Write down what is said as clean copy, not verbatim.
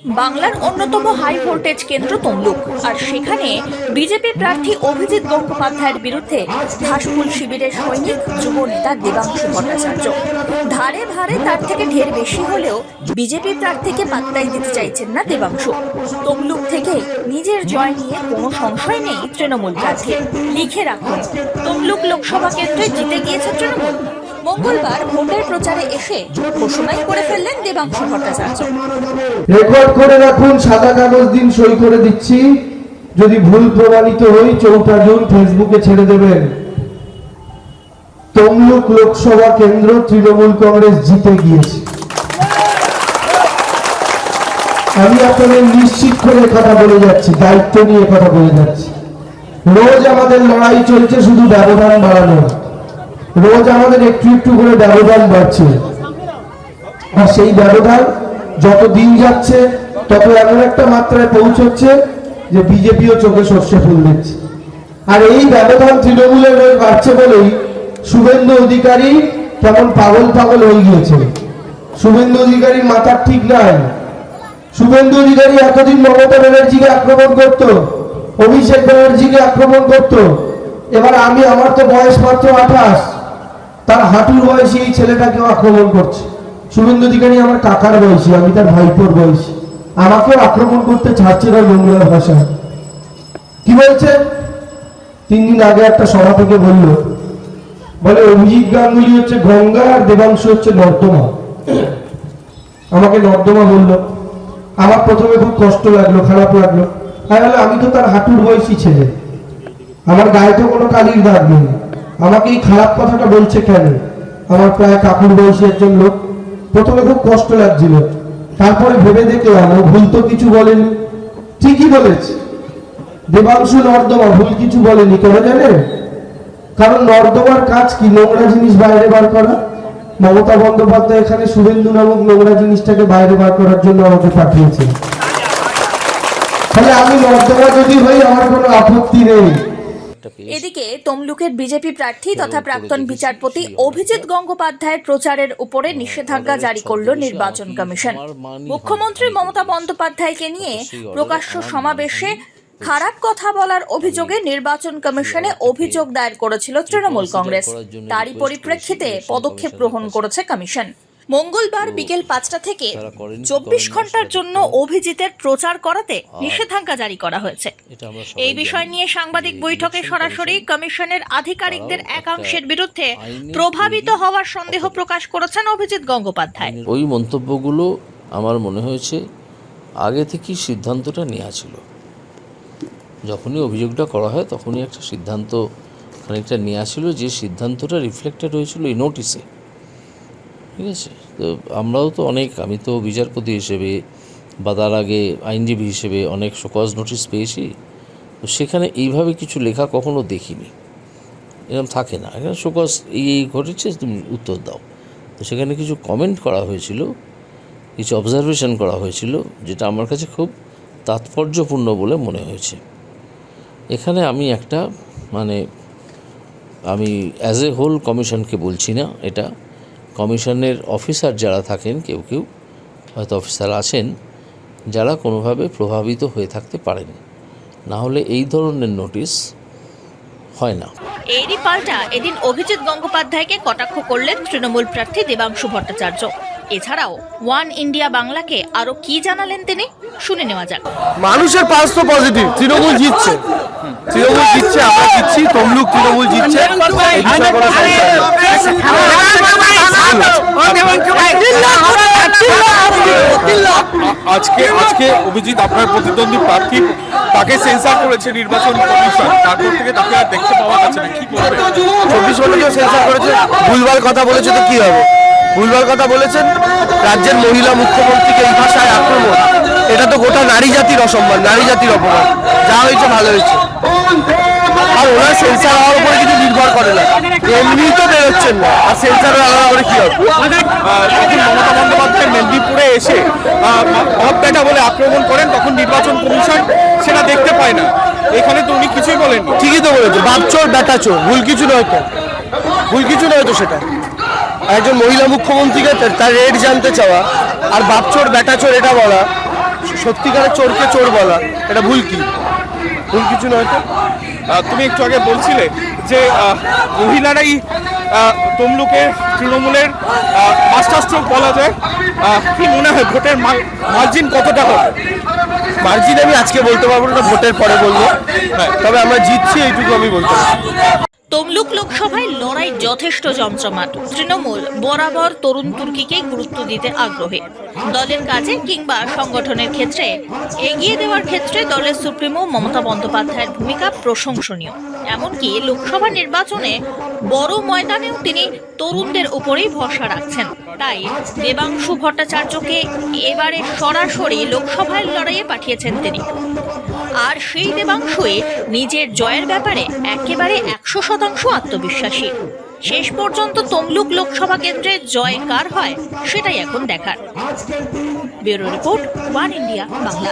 বাংলার অন্যতম high voltage কেন্দ্র তমলুক, আর সেখানে বিজেপি প্রার্থী অভিজিৎ গঙ্গোপাধ্যায়ের বিরুদ্ধে ঘাসফুল শিবিরের সৈনিক যুব নেতা দেবাংশু ভট্টাচার্য। ধারে ভারে তার থেকে ঢের বেশি হলেও বিজেপি প্রার্থীকে পাত্তাই দিতে চাইছেন না দেবাংশু। তমলুক থেকে নিজের জয় নিয়ে কোনো সংশয় নেই তৃণমূল প্রার্থীর। লিখে রাখুন, তমলুক লোকসভা কেন্দ্রে জিতে গিয়েছে তৃণমূল। মঙ্গলবার ভোটের প্রচারে এসে ঘোষণাই করে ফেললেন দেবাংশু ভট্টাচার্য। রেকর্ড করে রাখুন, সাদা কাগজ দিন, সই করে দিচ্ছি। যদি ভুল প্রমাণিত হই 4 জুন ফেসবুকে ছেড়ে দেবেন। তমলুক লোকসভা কেন্দ্র তৃণমূল কংগ্রেস জিতে গিয়েছে। আমি আপনাদের নিশ্চিত করে কথা বলে যাচ্ছি, দায়িত্ব নিয়ে কথা বলে যাচ্ছি। রোজ আমাদের লড়াই চলছে শুধু ব্যবধান বাড়ানো, রোজ আমাদের একটু একটু করে ব্যবধান বাড়ছে। আর সেই ব্যবধান যত দিন যাচ্ছে তত এমন একটা মাত্রায় পৌঁছচ্ছে যে বিজেপিও চোখে সর্ষে ফুল দিচ্ছে। আর এই ব্যবধান তৃণমূলের হয়ে বাড়ছে বলেই শুভেন্দু অধিকারী কেমন পাগল পাগল হয়ে গিয়েছে। শুভেন্দু অধিকারীর মাথার ঠিক নাই। শুভেন্দু অধিকারী এতদিন মমতা ব্যানার্জিকে আক্রমণ করত, অভিষেক ব্যানার্জিকে আক্রমণ করত। এবার আমার তো বয়স মাত্র 28, তার হাঁটুর বয়সী এই ছেলেটাকেও আক্রমণ করছে। শুভেন্দু অধিকারী আমার কাকার বয়সী, আমি তার ভাইপোর বয়সী, আমাকেও আক্রমণ করতে ছাড়ছে না নোংরা ভাষা। কি বলছে? 3 দিন আগে একটা সভা থেকে বলে অভিজিৎ গাঙ্গুলি হচ্ছে গঙ্গা আর দেবাংশু হচ্ছে নর্দমা। আমাকে নর্দমা বললো। আমার প্রথমে খুব কষ্ট লাগলো, খারাপ লাগলো। আমি তো তার হাঁটুর বয়সী ছেলে, আমার গায়ে তো কোনো কালির দাগ নেই, আমাকে এই খারাপ কথাটা বলছে কেন? আমার প্রায় কাকুর বয়সী একজন লোক। প্রথমে খুব কষ্ট লাগছিল, তারপরে ভেবে দেখলাম ও ভুল তো কিছু বলেনি, ঠিকই বলেছে। দেবাংশু নর্দমা, ভুল কিছু বলেনি। কেন জানে? কারণ নর্দমার কাজ কি? নোংরা জিনিস বাইরে বার করা। মমতা বন্দ্যোপাধ্যায় এখানে শুভেন্দু নামক নোংরা জিনিসটাকে বাইরে বার করার জন্য আমাকে পাঠিয়েছে। তাহলে আমি নর্দমা যদি হই আমার কোনো আপত্তি নেই। এদিকে তমলুকের বিজেপি প্রার্থী তথা প্রাক্তন বিচারপতি অভিজিৎ গঙ্গোপাধ্যায়ের প্রচারের উপরে নিষেধাজ্ঞা জারি করল নির্বাচন কমিশন। মুখ্যমন্ত্রী মমতা বন্দ্যোপাধ্যায়কে নিয়ে প্রকাশ্য সমাবেশে খারাপ কথা বলার অভিযোগে নির্বাচন কমিশনে অভিযোগ দায়ের করেছিল তৃণমূল কংগ্রেস। তারই পরিপ্রেক্ষিতে পদক্ষেপ গ্রহণ করেছে কমিশন। মঙ্গলবার বিকেল 5টা থেকে 24 ঘন্টার জন্য অভিজিতের প্রচার করাতে নিষেধাজ্ঞা জারি করা হয়েছে। এই বিষয় নিয়ে সাংবাদিক বৈঠকে সরাসরি কমিশনের আধিকারিকদের একাংশের বিরুদ্ধে প্রভাবিত হওয়ার সন্দেহ প্রকাশ করেছেন অভিজিৎ গঙ্গোপাধ্যায়। ওই মন্তব্যগুলো আমার মনে হয়েছে আগে থেকেই সিদ্ধান্তটা নেওয়া ছিল। যখনই অভিযোগটা করা হয় তখনই একটা সিদ্ধান্ত খানিকটা নেওয়া ছিল, যে সিদ্ধান্তটা রিফ্লেক্টেড হয়েছিল এই নোটিশে। ঠিক আছে, তো আমরাও তো আমি তো বিচারপতি হিসেবে বা তার আগে আইনজীবী হিসেবে অনেক শোকজ নোটিশ পেয়েছি। তো সেখানে এইভাবে কিছু লেখা কখনো দেখিনি, এরকম থাকে না। এখানে শোকজ এই ঘটেছে, তুমি উত্তর দাও। তো সেখানে কিছু কমেন্ট করা হয়েছিল, কিছু অবজারভেশন করা হয়েছিল, যেটা আমার কাছে খুব তাৎপর্যপূর্ণ বলে মনে হয়েছে। এখানে আমি আমি অ্যাজ এ হোল কমিশনকে বলছি না, এটা কমিশনের অফিসার যারা থাকেন, কেউ হয়তো অফিসার আছেন যারা কোনোভাবে প্রভাবিত হয়ে থাকতে পারেন, না হলে এই ধরনের নোটিশ হয় না। এরই পাল্টা এদিন অভিজিৎ গঙ্গোপাধ্যায়কে কটাক্ষ করলেন তৃণমূল প্রার্থী দেবাংশু ভট্টাচার্য। এছাড়াও ওয়ান ইন্ডিয়া বাংলাকে আরো কি জানালেন তিনি, শুনে নেওয়া যাক। মানুষের পালস তো পজিটিভ, তৃণমূল জিতছে, আমরা জিতছি, তমলুক তৃণমূল জিতছে। আজকে অভিজিৎ আপনার প্রতিদ্বন্দ্বী প্রার্থী, তাকে সেন্সার করেছে নির্বাচন কমিশন, তারপর থেকে তাকে আর দেখতে পাওয়া যাচ্ছে না। কি করবে? 24 ঘন্টা সেন্সার করেছে, ভুলভাল কথা বলেছে তো কি হবে? ভুলভাল কথা বলেছেন, রাজ্যের মহিলা মুখ্যমন্ত্রীকে এই ভাষায় আক্রমণ, এটা তো গোটা নারী জাতির অসম্মান, নারী জাতির অপমান। যা হয়েছে ভালো হয়েছে। আর ওনার সেন্সার হওয়ার উপরে কিছু নির্ভর করে না, এমনি তো বেরোচ্ছেন না, আর সেন্সার আলাদা করে কি হবে? যখন মমতা বন্দ্যোপাধ্যায় মেদিনীপুরে এসে মদ বেটা বলে আক্রমণ করেন, তখন নির্বাচন কমিশন সেটা দেখতে পায় না। এখানে তো উনি কিছুই বলেন। ঠিকই তো বলেছে, বাপ চোর বেটা চোর, ভুল কিছু নয় তো সেটা। একজন মহিলা মুখ্যমন্ত্রীকে তার রেট জানতে চাওয়া আর বাপচোর বেটাচোর এটা বলা সত্যিকারের চোরকে চোর বলা এটা ভুল কি? ভুল কিছু নয় তো। তুমি একটু আগে বলছিলে যে মহিলারাই তমলুকের তৃণমূলের মাস্টার স্ট্রোক বলা যায়। কি মনে হয় ভোটের মার্জিন কতটা হবে? মার্জিন আমি আজকে বলতে পারবো না, ভোটের পরে বলবো। তবে আমরা জিতছি এইটুকু আমি বলতে পারি। তমলুক লোকসভায় লড়াই যথেষ্ট জমজমাট। তৃণমূল বরাবর তরুণ তুর্কিকে গুরুত্ব দিতে আগ্রহী। দলের কাজে কিংবা সংগঠনের ক্ষেত্রে এগিয়ে দেওয়ার ক্ষেত্রে দলের সুপ্রিমো মমতা বন্দ্যোপাধ্যায়ের ভূমিকা প্রশংসনীয়। এমনকি লোকসভা নির্বাচনে বড় ময়দানেও তিনি তরুণদের উপরেই ভরসা রাখছেন। তাই দেবাংশু ভট্টাচার্যকে এবারে সরাসরি লোকসভার লড়াইয়ে পাঠিয়েছেন তিনি। আর সেই দেবাংশুই নিজের জয়ের ব্যাপারে একেবারে 100% আত্মবিশ্বাসী। শেষ পর্যন্ত তমলুক লোকসভা কেন্দ্রে জয় কার হয় সেটাই এখন দেখার। Bureau report, one India Bangla.